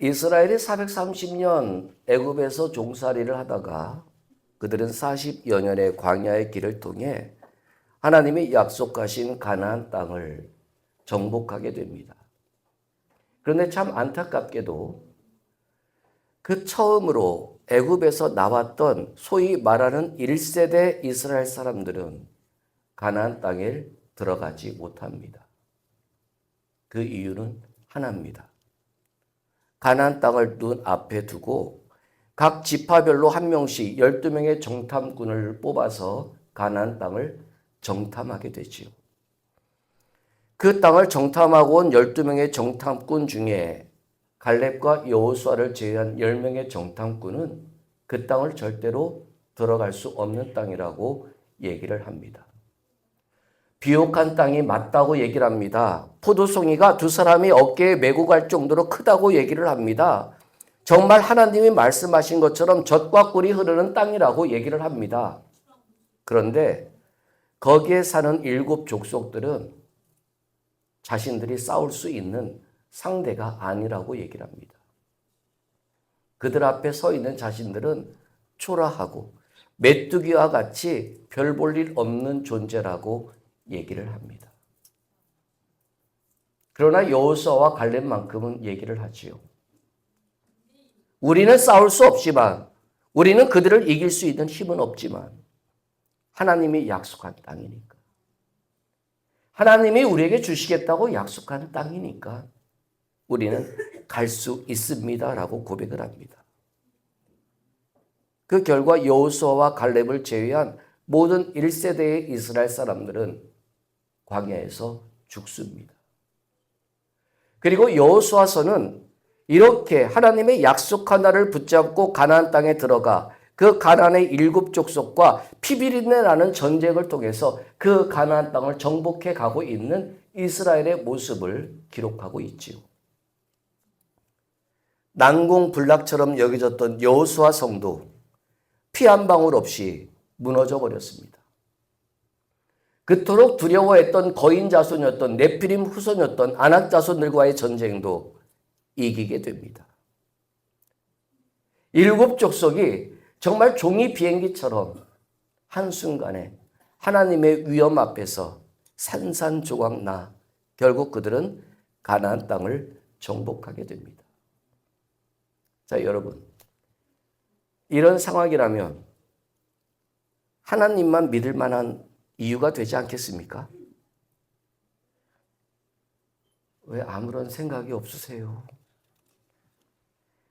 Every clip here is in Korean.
이스라엘이 430년 애굽에서 종살이를 하다가 그들은 40여 년의 광야의 길을 통해 하나님이 약속하신 가나안 땅을 정복하게 됩니다. 그런데 참 안타깝게도 그 처음으로 애굽에서 나왔던 소위 말하는 1세대 이스라엘 사람들은 가나안 땅에 들어가지 못합니다. 그 이유는 하나입니다. 가나안 땅을 눈 앞에 두고 각 지파별로 한 명씩 12명의 정탐꾼을 뽑아서 가나안 땅을 정탐하게 되지요. 그 땅을 정탐하고 온 12명의 정탐꾼 중에 갈렙과 여호수아를 제외한 10명의 정탐꾼은 그 땅을 절대로 들어갈 수 없는 땅이라고 얘기를 합니다. 비옥한 땅이 맞다고 얘기를 합니다. 포도송이가 두 사람이 어깨에 메고 갈 정도로 크다고 얘기를 합니다. 정말 하나님이 말씀하신 것처럼 젖과 꿀이 흐르는 땅이라고 얘기를 합니다. 그런데 거기에 사는 7 족속들은 자신들이 싸울 수 있는 상대가 아니라고 얘기를 합니다. 그들 앞에 서 있는 자신들은 초라하고 메뚜기와 같이 별 볼 일 없는 존재라고 얘기를 합니다. 그러나 여호수아와 갈렙만큼은 얘기를 하지요. 우리는 싸울 수 없지만, 우리는 그들을 이길 수 있는 힘은 없지만 하나님이 약속한 땅이니까, 하나님이 우리에게 주시겠다고 약속한 땅이니까 우리는 갈 수 있습니다라고 고백을 합니다. 그 결과 여호수아와 갈렙을 제외한 모든 1세대의 이스라엘 사람들은 광야에서 죽습니다. 그리고 여호수아서는 이렇게 하나님의 약속한 날을 붙잡고 가나안 땅에 들어가 그 가나안의 7 족속과 피비린내라는 전쟁을 통해서 그 가나안 땅을 정복해 가고 있는 이스라엘의 모습을 기록하고 있지요. 난공불락처럼 여겨졌던 여호수아 성도 피 한 방울 없이 무너져 버렸습니다. 그토록 두려워했던 거인 자손이었던 네피림 후손이었던 아낙 자손들과의 전쟁도 이기게 됩니다. 7 족속이 정말 종이 비행기처럼 한순간에 하나님의 위엄 앞에서 산산조각 나 결국 그들은 가나안 땅을 정복하게 됩니다. 자, 여러분, 이런 상황이라면 하나님만 믿을 만한 이유가 되지 않겠습니까? 왜 아무런 생각이 없으세요?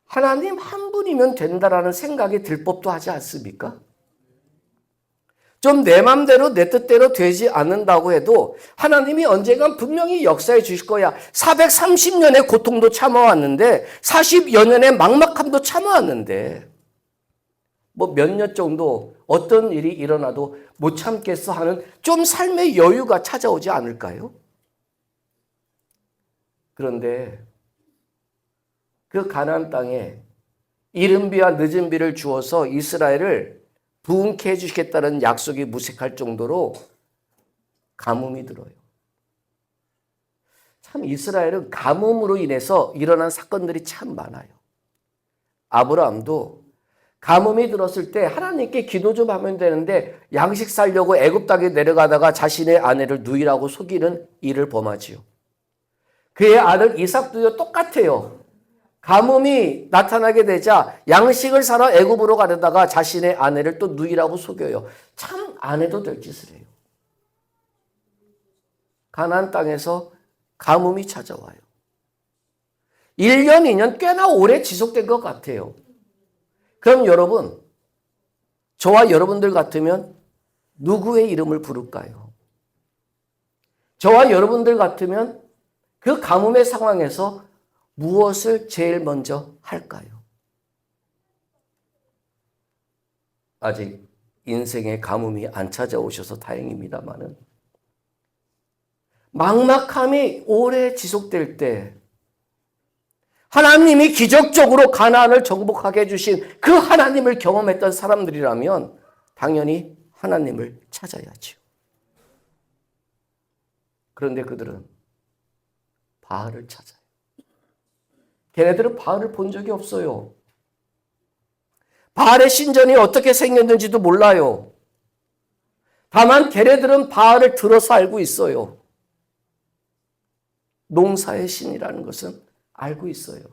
하나님 한 분이면 된다라는 생각이 들 법도 하지 않습니까? 좀 내 맘대로 내 뜻대로 되지 않는다고 해도 하나님이 언젠간 분명히 역사해 주실 거야. 430년의 고통도 참아왔는데 40여 년의 막막함도 참아왔는데 뭐 몇 년 정도 어떤 일이 일어나도 못 참겠어 하는 좀 삶의 여유가 찾아오지 않을까요? 그런데 그 가나안 땅에 이른 비와 늦은 비를 주어서 이스라엘을 부흥케 해주시겠다는 약속이 무색할 정도로 가뭄이 들어요. 참 이스라엘은 가뭄으로 인해서 일어난 사건들이 참 많아요. 아브라함도 가뭄이 들었을 때 하나님께 기도 좀 하면 되는데 양식 살려고 애굽 땅에 내려가다가 자신의 아내를 누이라고 속이는 일을 범하지요. 그의 아들 이삭도 똑같아요. 가뭄이 나타나게 되자 양식을 사러 애굽으로 가려다가 자신의 아내를 또 누이라고 속여요. 참 아내도 될 짓을 해요. 가나안 땅에서 가뭄이 찾아와요. 1년, 2년 꽤나 오래 지속된 것 같아요. 그럼 여러분, 저와 여러분들 같으면 누구의 이름을 부를까요? 저와 여러분들 같으면 그 가뭄의 상황에서 무엇을 제일 먼저 할까요? 아직 인생의 가뭄이 안 찾아오셔서 다행입니다만은 막막함이 오래 지속될 때 하나님이 기적적으로 가나안을 정복하게 해주신 그 하나님을 경험했던 사람들이라면 당연히 하나님을 찾아야죠. 그런데 그들은 바알을 찾아요. 걔네들은 바알을 본 적이 없어요. 바알의 신전이 어떻게 생겼는지도 몰라요. 다만 걔네들은 바알을 들어서 알고 있어요. 농사의 신이라는 것은 알고 있어요.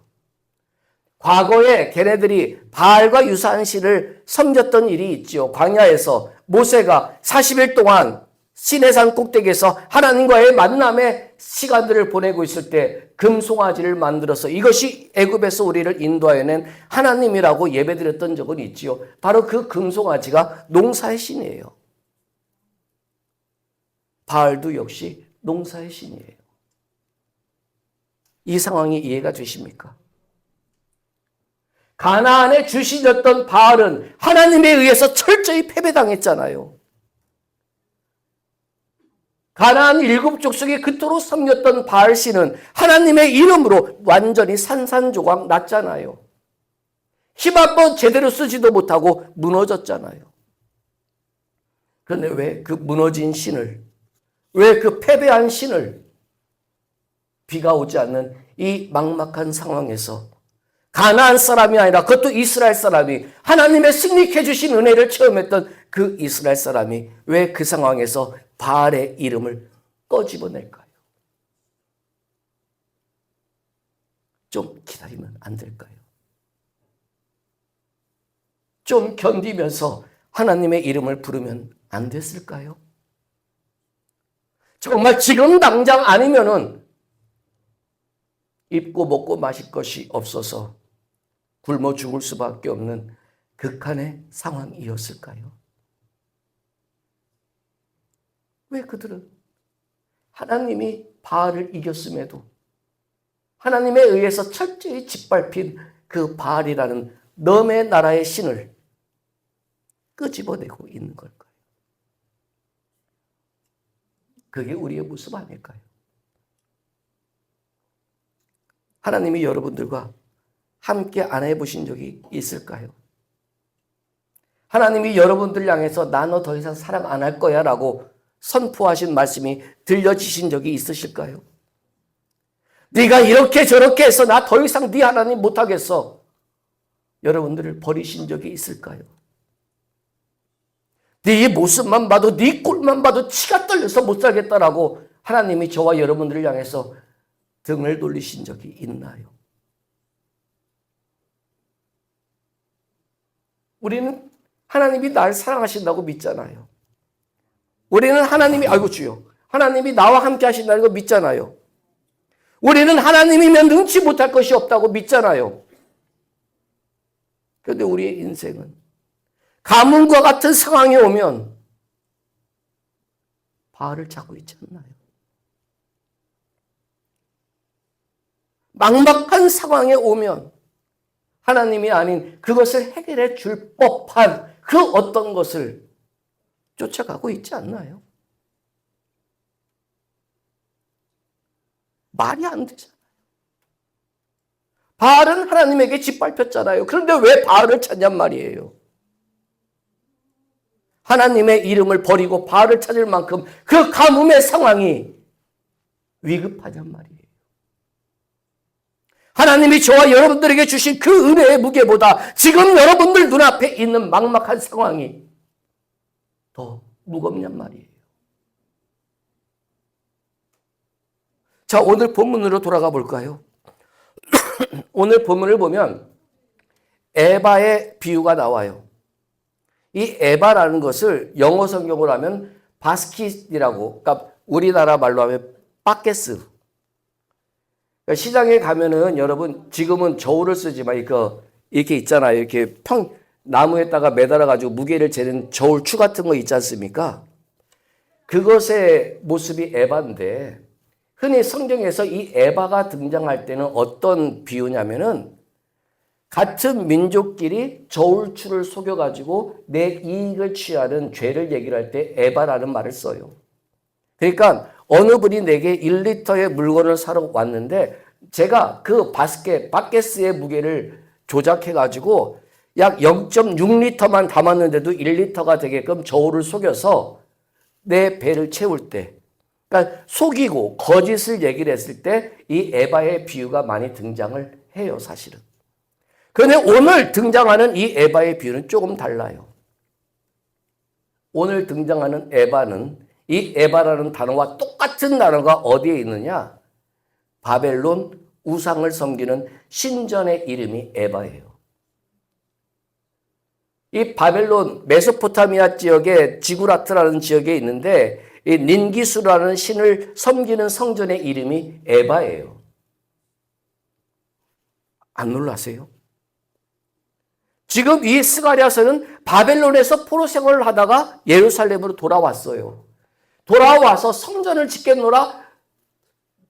과거에 걔네들이 바알과 유사한 신을 섬겼던 일이 있지요. 광야에서 모세가 40일 동안 시내산 꼭대기에서 하나님과의 만남의 시간들을 보내고 있을 때 금송아지를 만들어서 이것이 애굽에서 우리를 인도하여낸 하나님이라고 예배드렸던 적은 있지요. 바로 그 금송아지가 농사의 신이에요. 바알도 역시 농사의 신이에요. 이 상황이 이해가 되십니까? 가나안에 주시졌던 바알은 하나님에 의해서 철저히 패배당했잖아요. 가나안 7족속이 그토록 섬겼던 바알신은 하나님의 이름으로 완전히 산산조각 났잖아요. 힘 한번 제대로 쓰지도 못하고 무너졌잖아요. 그런데 왜 그 무너진 신을, 왜 그 패배한 신을 비가 오지 않는 이 막막한 상황에서 가나안 사람이 아니라 그것도 이스라엘 사람이 하나님의 승리케 주신 은혜를 체험했던 그 이스라엘 사람이 왜 그 상황에서 바알의 이름을 꺼집어낼까요? 좀 기다리면 안 될까요? 좀 견디면서 하나님의 이름을 부르면 안 됐을까요? 정말 지금 당장 아니면은 입고 먹고 마실 것이 없어서 굶어 죽을 수밖에 없는 극한의 상황이었을까요? 왜 그들은 하나님이 바알을 이겼음에도 하나님에 의해서 철저히 짓밟힌 그 바알이라는 너의 나라의 신을 끄집어내고 있는 걸까요? 그게 우리의 모습 아닐까요? 하나님이 여러분들과 함께 안 해보신 적이 있을까요? 하나님이 여러분들 향해서 나 너 더 이상 사랑 안 할 거야 라고 선포하신 말씀이 들려지신 적이 있으실까요? 네가 이렇게 저렇게 해서 나 더 이상 네 하나님 못하겠어. 여러분들을 버리신 적이 있을까요? 네 모습만 봐도 네 꼴만 봐도 치가 떨려서 못 살겠다라고 하나님이 저와 여러분들을 향해서 등을 돌리신 적이 있나요? 우리는 하나님이 날 사랑하신다고 믿잖아요. 우리는 하나님이 아이고 주여 하나님이 나와 함께 하신다는 거 믿잖아요. 우리는 하나님이면 능치 못할 것이 없다고 믿잖아요. 그런데 우리의 인생은 가뭄과 같은 상황이 오면 바알을 찾고 있지 않나요? 막막한 상황에 오면 하나님이 아닌 그것을 해결해 줄 법한 그 어떤 것을 쫓아가고 있지 않나요? 말이 안 되잖아요. 바알은 하나님에게 짓밟혔잖아요. 그런데 왜 바알을 찾냔 말이에요. 하나님의 이름을 버리고 바알을 찾을 만큼 그 가뭄의 상황이 위급하냔 말이에요. 하나님이 저와 여러분들에게 주신 그 은혜의 무게보다 지금 여러분들 눈앞에 있는 막막한 상황이 더 무겁냔 말이에요. 자, 오늘 본문으로 돌아가 볼까요? 오늘 본문을 보면 에바의 비유가 나와요. 이 에바라는 것을 영어 성경으로 하면 바스킷이라고, 그러니까 우리나라 말로 하면 바게스. 그러니까 시장에 가면은 여러분 지금은 저울을 쓰지만 이렇게 있잖아요. 이렇게 나무에다가 매달아 가지고 무게를 재는 저울추 같은 거 있지 않습니까? 그것의 모습이 에바인데 흔히 성경에서 이 에바가 등장할 때는 어떤 비유냐면은 같은 민족끼리 저울추를 속여가지고 내 이익을 취하는 죄를 얘기를 할 때 에바라는 말을 써요. 그러니까 어느 분이 내게 1리터의 물건을 사러 왔는데 제가 그 바게스의 무게를 조작해가지고 약 0.6리터만 담았는데도 1리터가 되게끔 저울을 속여서 내 배를 채울 때, 그러니까 속이고 거짓을 얘기를 했을 때 이 에바의 비유가 많이 등장을 해요, 사실은. 그런데 오늘 등장하는 이 에바의 비유는 조금 달라요. 오늘 등장하는 에바는 이 에바라는 단어와 똑같은 단어가 어디에 있느냐? 바벨론 우상을 섬기는 신전의 이름이 에바예요. 이 바벨론 메소포타미아 지역에 지구라트라는 지역에 있는데 이 닌기수라는 신을 섬기는 성전의 이름이 에바예요. 안 놀라세요? 지금 이 스가랴서는 바벨론에서 포로 생활을 하다가 예루살렘으로 돌아왔어요. 돌아와서 성전을 짓겠노라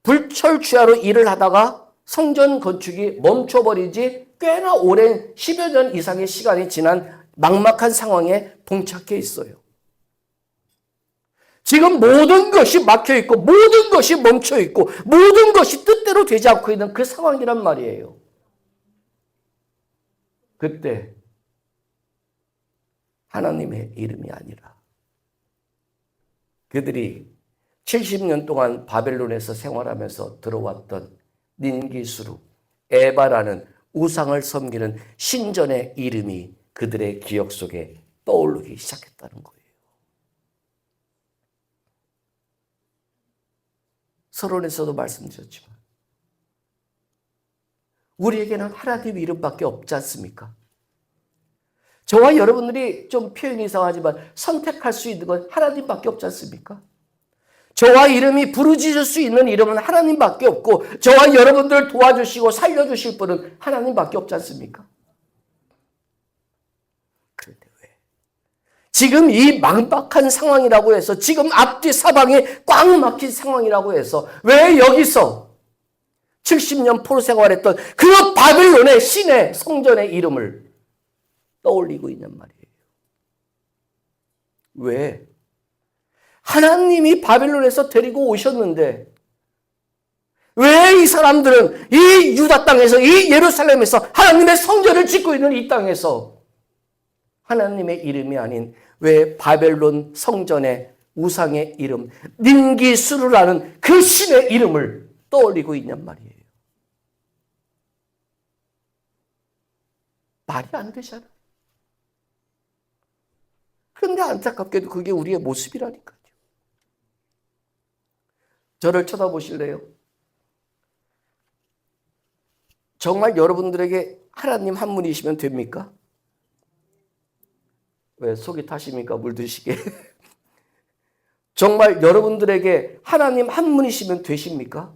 불철주야로 일을 하다가 성전 건축이 멈춰버리지 꽤나 오랜 10여 년 이상의 시간이 지난 막막한 상황에 봉착해 있어요. 지금 모든 것이 막혀 있고 모든 것이 멈춰 있고 모든 것이 뜻대로 되지 않고 있는 그 상황이란 말이에요. 그때 하나님의 이름이 아니라 그들이 70년 동안 바벨론에서 생활하면서 들어왔던 닌기수루, 에바라는 우상을 섬기는 신전의 이름이 그들의 기억 속에 떠오르기 시작했다는 거예요. 서론에서도 말씀드렸지만 우리에게는 하나님 이름밖에 없지 않습니까? 저와 여러분들이 좀 표현이 이상하지만 선택할 수 있는 건 하나님밖에 없지 않습니까? 저와 이름이 부르짖을 수 있는 이름은 하나님밖에 없고 저와 여러분들을 도와주시고 살려주실 분은 하나님밖에 없지 않습니까? 그런데 왜? 지금 이 막막한 상황이라고 해서 지금 앞뒤 사방이 꽉 막힌 상황이라고 해서 왜 여기서 70년 포로 생활했던 그 바벨론의 신의 성전의 이름을 떠올리고 있는 말이에요. 왜? 하나님이 바벨론에서 데리고 오셨는데 왜 이 사람들은 이 유다 땅에서 이 예루살렘에서 하나님의 성전을 짓고 있는 이 땅에서 하나님의 이름이 아닌 왜 바벨론 성전의 우상의 이름 닌기수루라는 그 신의 이름을 떠올리고 있냔 말이에요. 말이 안 되잖아. 그런데 안타깝게도 그게 우리의 모습이라니까요. 저를 쳐다보실래요? 정말 여러분들에게 하나님 한 분이시면 됩니까? 왜 속이 타십니까? 물 드시게. 정말 여러분들에게 하나님 한 분이시면 되십니까?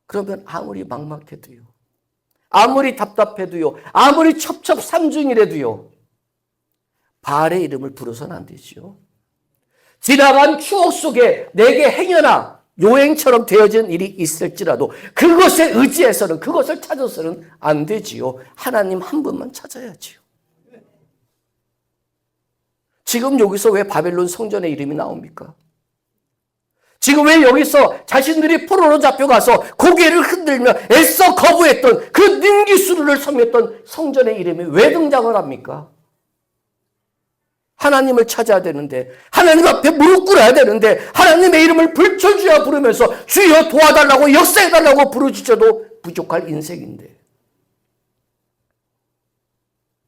그러면 아무리 막막해도요, 아무리 답답해도요, 아무리 첩첩산중이라도요, 바알의 이름을 부르서는 안 되지요. 지나간 추억 속에 내게 행여나 요행처럼 되어진 일이 있을지라도 그것에 의지해서는 그것을 찾아서는 안 되지요. 하나님 한 분만 찾아야지요. 지금 여기서 왜 바벨론 성전의 이름이 나옵니까? 지금 왜 여기서 자신들이 포로로 잡혀가서 고개를 흔들며 애써 거부했던 그 닌기수루를 섬겼던 성전의 이름이 왜 등장을 합니까? 하나님을 찾아야 되는데 하나님 앞에 무릎 꿇어야 되는데 하나님의 이름을 불철주야 부르면서 주여 도와달라고 역사해달라고 부르짖어도 부족할 인생인데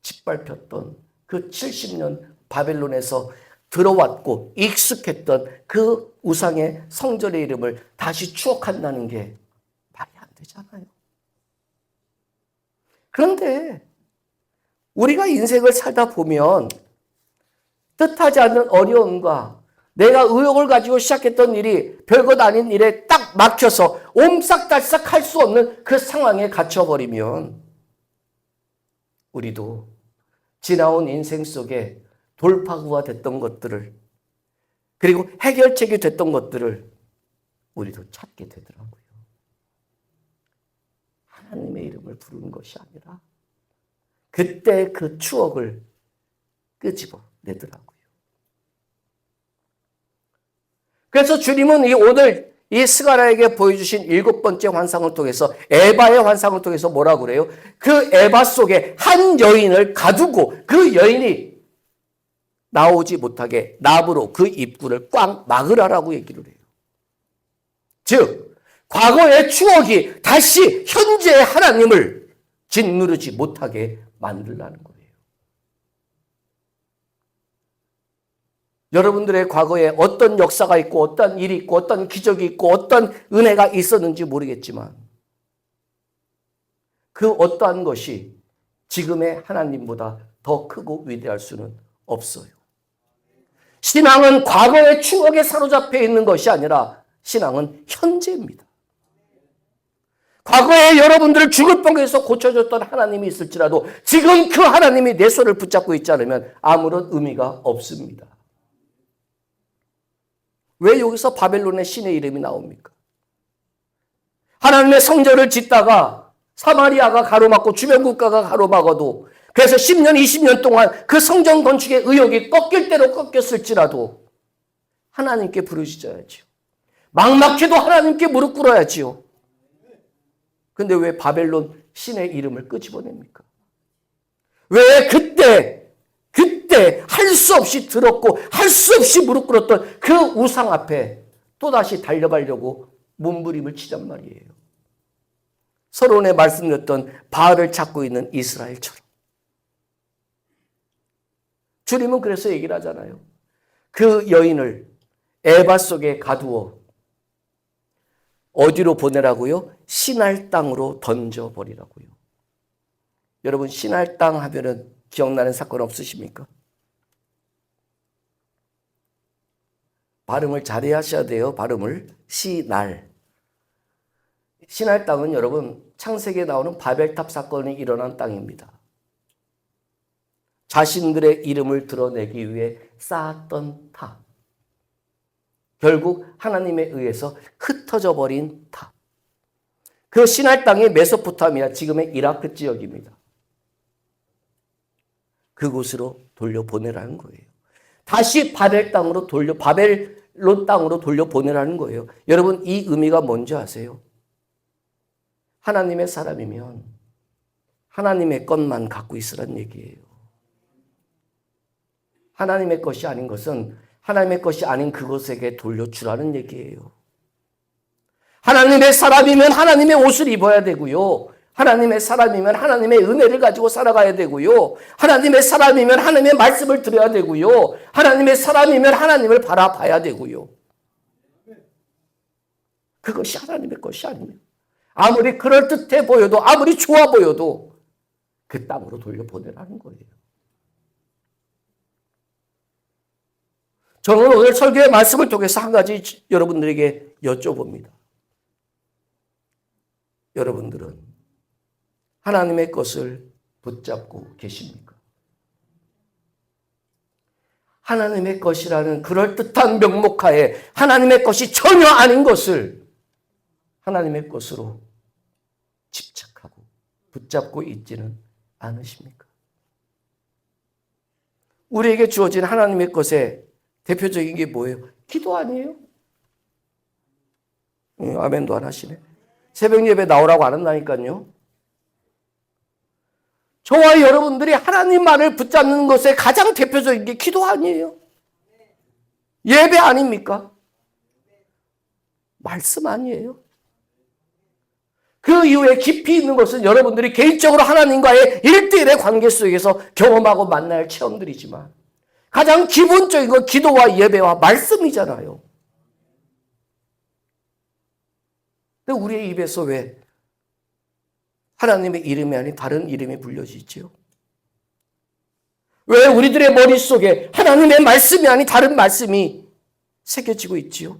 짓밟혔던 그 70년 바벨론에서 들어왔고 익숙했던 그 우상의 성전의 이름을 다시 추억한다는 게 말이 안 되잖아요. 그런데 우리가 인생을 살다 보면 뜻하지 않는 어려움과 내가 의욕을 가지고 시작했던 일이 별것 아닌 일에 딱 막혀서 옴싹달싹 할 수 없는 그 상황에 갇혀버리면 우리도 지나온 인생 속에 돌파구가 됐던 것들을 그리고 해결책이 됐던 것들을 우리도 찾게 되더라고요. 하나님의 이름을 부르는 것이 아니라 그때 그 추억을 끄집어내더라고요. 그래서 주님은 오늘 이 스가랴에게 보여주신 7번째 환상을 통해서 에바의 환상을 통해서 뭐라고 그래요? 그 에바 속에 한 여인을 가두고 그 여인이 나오지 못하게 나무로 그 입구를 꽉 막으라라고 얘기를 해요. 즉 과거의 추억이 다시 현재의 하나님을 짓누르지 못하게 만들라는 거예요. 여러분들의 과거에 어떤 역사가 있고 어떤 일이 있고 어떤 기적이 있고 어떤 은혜가 있었는지 모르겠지만 그 어떠한 것이 지금의 하나님보다 더 크고 위대할 수는 없어요. 신앙은 과거의 추억에 사로잡혀 있는 것이 아니라 신앙은 현재입니다. 과거에 여러분들을 죽을 뻔해서 고쳐줬던 하나님이 있을지라도 지금 그 하나님이 내 손을 붙잡고 있지 않으면 아무런 의미가 없습니다. 왜 여기서 바벨론의 신의 이름이 나옵니까? 하나님의 성전을 짓다가 사마리아가 가로막고 주변 국가가 가로막아도 그래서 10년, 20년 동안 그 성전 건축의 의욕이 꺾일 대로 꺾였을지라도 하나님께 부르짖어야지요. 막막해도 하나님께 무릎 꿇어야지요. 근데 왜 바벨론 신의 이름을 끄집어냅니까? 왜 그때 할 수 없이 들었고 할 수 없이 무릎 꿇었던 그 우상 앞에 또다시 달려가려고 몸부림을 치잔 말이에요. 서론에 말씀드렸던 바알을 찾고 있는 이스라엘처럼. 주님은 그래서 얘기를 하잖아요. 그 여인을 에바 속에 가두어 어디로 보내라고요? 시날 땅으로 던져버리라고요. 여러분 시날 땅 하면은 기억나는 사건 없으십니까? 발음을 잘해야 하셔야 돼요. 발음을. 시날. 시날 땅은 여러분 창세기에 나오는 바벨탑 사건이 일어난 땅입니다. 자신들의 이름을 드러내기 위해 쌓았던 탑. 결국 하나님에 의해서 흩어져 버린 탑. 그 시날 땅이 메소포타미아 지금의 이라크 지역입니다. 그곳으로 돌려보내라는 거예요. 다시 바벨론 땅으로 돌려보내라는 거예요. 여러분 이 의미가 뭔지 아세요? 하나님의 사람이면 하나님의 것만 갖고 있으란 얘기예요. 하나님의 것이 아닌 것은 하나님의 것이 아닌 그것에게 돌려주라는 얘기예요. 하나님의 사람이면 하나님의 옷을 입어야 되고요. 하나님의 사람이면 하나님의 은혜를 가지고 살아가야 되고요. 하나님의 사람이면 하나님의 말씀을 들어야 되고요. 하나님의 사람이면 하나님을 바라봐야 되고요. 그것이 하나님의 것이 아니면 아무리 그럴듯해 보여도 아무리 좋아 보여도 그 땅으로 돌려보내라는 거예요. 저는 오늘 설교의 말씀을 통해서 한 가지 여러분들에게 여쭤봅니다. 여러분들은 하나님의 것을 붙잡고 계십니까? 하나님의 것이라는 그럴듯한 명목하에 하나님의 것이 전혀 아닌 것을 하나님의 것으로 집착하고 붙잡고 있지는 않으십니까? 우리에게 주어진 하나님의 것의 대표적인 게 뭐예요? 기도 아니에요? 아멘도 안 하시네. 새벽 예배 나오라고 안 한다니까요. 저와 여러분들이 하나님만을 붙잡는 것의 가장 대표적인 게 기도 아니에요? 예배 아닙니까? 말씀 아니에요? 그 이후에 깊이 있는 것은 여러분들이 개인적으로 하나님과의 1대1의 관계 속에서 경험하고 만날 체험들이지만 가장 기본적인 건 기도와 예배와 말씀이잖아요. 근데 우리의 입에서 왜 하나님의 이름이 아닌 다른 이름이 불려지지요? 왜 우리들의 머릿속에 하나님의 말씀이 아닌 다른 말씀이 새겨지고 있지요?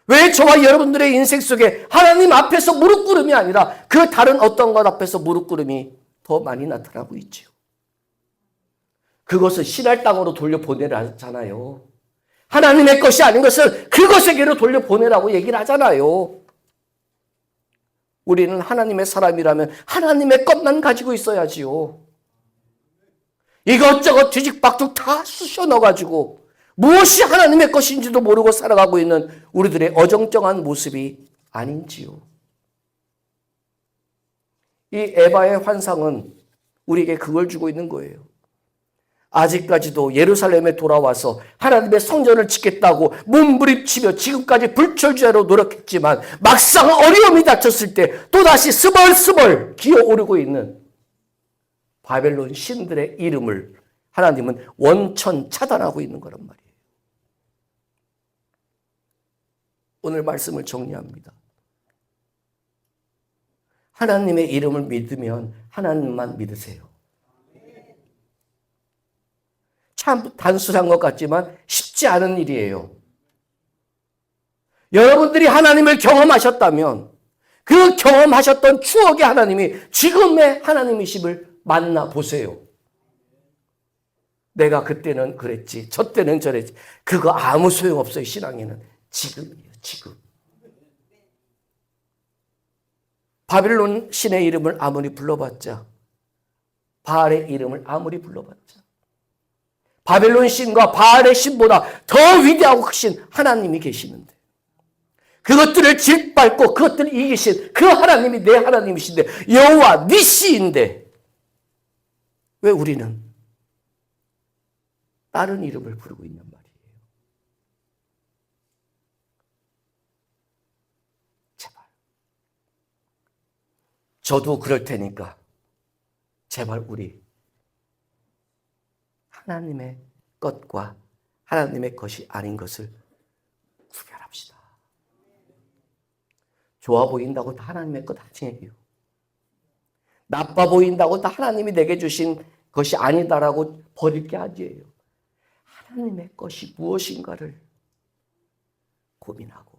왜 저와 여러분들의 인생 속에 하나님 앞에서 무릎 꿇음이 아니라 그 다른 어떤 것 앞에서 무릎 꿇음이 더 많이 나타나고 있지요? 그것을 신할 땅으로 돌려보내라잖아요. 하나님의 것이 아닌 것을 그것에게로 돌려보내라고 얘기를 하잖아요. 우리는 하나님의 사람이라면 하나님의 것만 가지고 있어야지요. 이것저것 뒤죽박죽 다 쑤셔 넣어가지고 무엇이 하나님의 것인지도 모르고 살아가고 있는 우리들의 어정쩡한 모습이 아닌지요. 이 에바의 환상은 우리에게 그걸 주고 있는 거예요. 아직까지도 예루살렘에 돌아와서 하나님의 성전을 짓겠다고 몸부림치며 지금까지 불철주야로 노력했지만 막상 어려움이 닥쳤을 때 또다시 스벌스벌 기어오르고 있는 바벨론 신들의 이름을 하나님은 원천 차단하고 있는 거란 말이에요. 오늘 말씀을 정리합니다. 하나님의 이름을 믿으면 하나님만 믿으세요. 참 단순한 것 같지만 쉽지 않은 일이에요. 여러분들이 하나님을 경험하셨다면 그 경험하셨던 추억의 하나님이 지금의 하나님이심을 만나보세요. 내가 그때는 그랬지, 저 때는 저랬지. 그거 아무 소용없어요. 신앙에는. 지금이에요. 지금. 바빌론 신의 이름을 아무리 불러봤자, 바알의 이름을 아무리 불러봤자, 바벨론 신과 바알의 신보다 더 위대하고 크신 하나님이 계시는데, 그것들을 짓밟고 그것들을 이기신 그 하나님이 내 하나님이신데, 여호와 니시인데 왜 우리는 다른 이름을 부르고 있는 말이에요. 제발. 저도 그럴 테니까 제발 우리 하나님의 것과 하나님의 것이 아닌 것을 구별합시다. 좋아 보인다고 다 하나님의 것 아니에요. 나빠 보인다고 다 하나님이 내게 주신 것이 아니다라고 버릴 게 아니에요. 하나님의 것이 무엇인가를 고민하고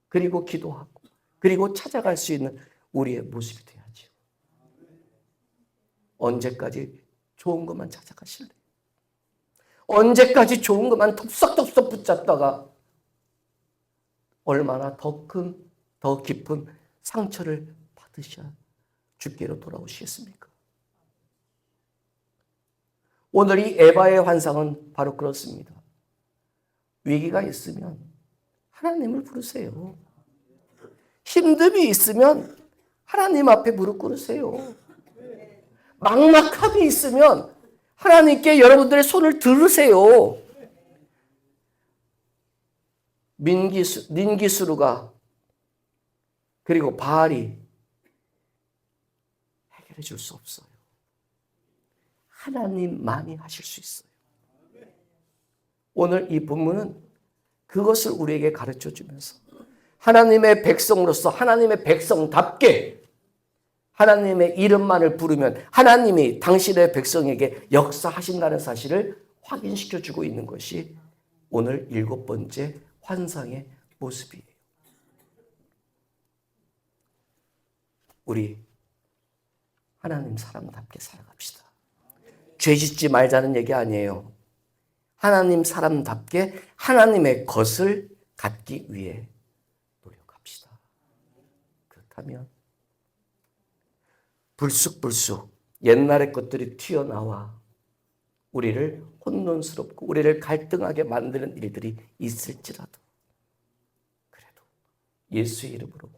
그리고 기도하고 그리고 찾아갈 수 있는 우리의 모습이 돼야죠. 언제까지 좋은 것만 찾아가실래요? 언제까지 좋은 것만 덥석덥석 붙잡다가 얼마나 더 큰, 더 깊은 상처를 받으셔야 주께로 돌아오시겠습니까? 오늘 이 에바의 환상은 바로 그렇습니다. 위기가 있으면 하나님을 부르세요. 힘듦이 있으면 하나님 앞에 무릎 꿇으세요. 막막함이 있으면 하나님께 여러분들의 손을 들으세요. 닌기스루가 그리고 바알이 해결해 줄 수 없어요. 하나님만이 하실 수 있어요. 오늘 이 본문은 그것을 우리에게 가르쳐 주면서 하나님의 백성으로서 하나님의 백성답게 하나님의 이름만을 부르면 하나님이 당신의 백성에게 역사하신다는 사실을 확인시켜 주고 있는 것이 오늘 7번째 환상의 모습이에요. 우리 하나님 사람답게 살아갑시다. 죄 짓지 말자는 얘기 아니에요. 하나님 사람답게 하나님의 것을 갖기 위해 노력합시다. 그렇다면 불쑥불쑥 옛날의 것들이 튀어나와 우리를 혼돈스럽고 우리를 갈등하게 만드는 일들이 있을지라도 그래도 예수의 이름으로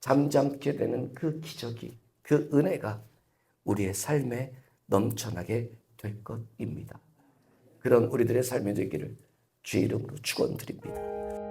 잠잠게 되는 그 기적이, 그 은혜가 우리의 삶에 넘쳐나게 될 것입니다. 그런 우리들의 삶이 되기를 주의 이름으로 축원드립니다.